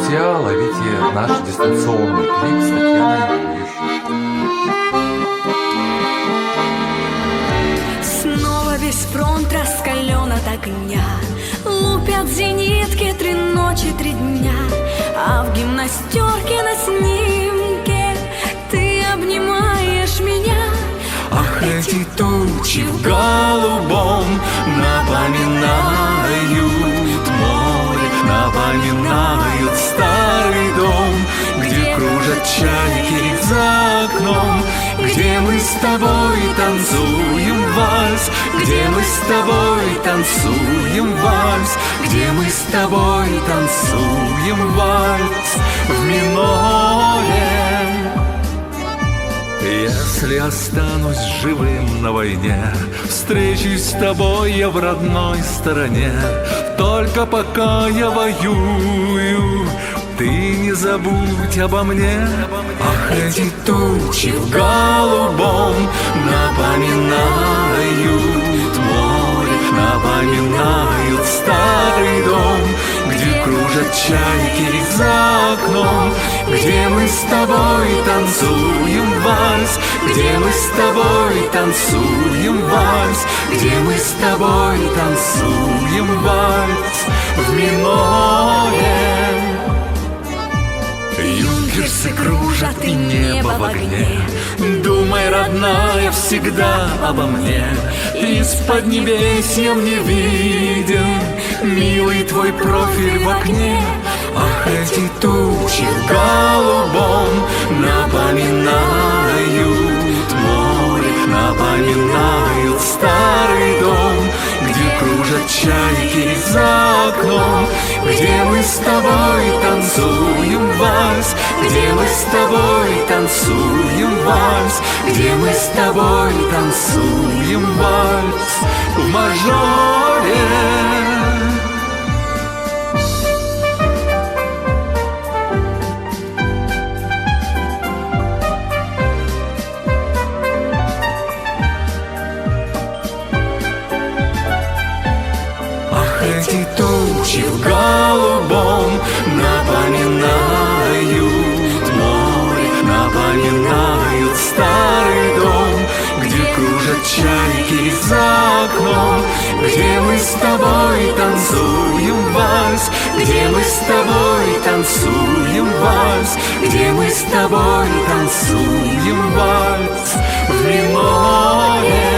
друзья, ловите наш дистанционный клип с Татьяной Ющенко. Снова весь фронт раскален от огня, лупят зенитки 3 ночи, 3 дня, а в гимнастерке на снимке ты обнимаешь меня. Ах, эти тучи в голубом напоминают море, напоминают старый дом, где кружат чайки за окном, где мы с тобой танцуем вальс, где мы с тобой танцуем вальс, где мы с тобой танцуем вальс в миноре. Если останусь живым на войне, встречусь с тобой я в родной стороне. Только пока я воюю, ты не забудь обо мне. Ах, эти тучи в голубом напоминают море, напоминают старый дом, где кружат чайки за окном, где мы с тобой танцуем вальс, где мы с тобой танцуем вальс, где мы с тобой танцуем вальс в миноре. Юнкерсы кружат и небо в огне, думай, родная, всегда обо мне. Из-под небесья мне виден милый твой профиль в окне. Ах, эти тучи в голубом напоминают море, напоминают старый дом, где кружат чайки за окном, где мы с тобой танцуем вальс, где мы с тобой танцуем вальс, где мы с тобой танцуем вальс в мажоре. Эти тучи в голубом напоминают море, напоминают старый дом, где кружат чайки за окном, где мы с тобой танцуем вальс, где мы с тобой танцуем вальс, где мы с тобой танцуем вальс в миноре.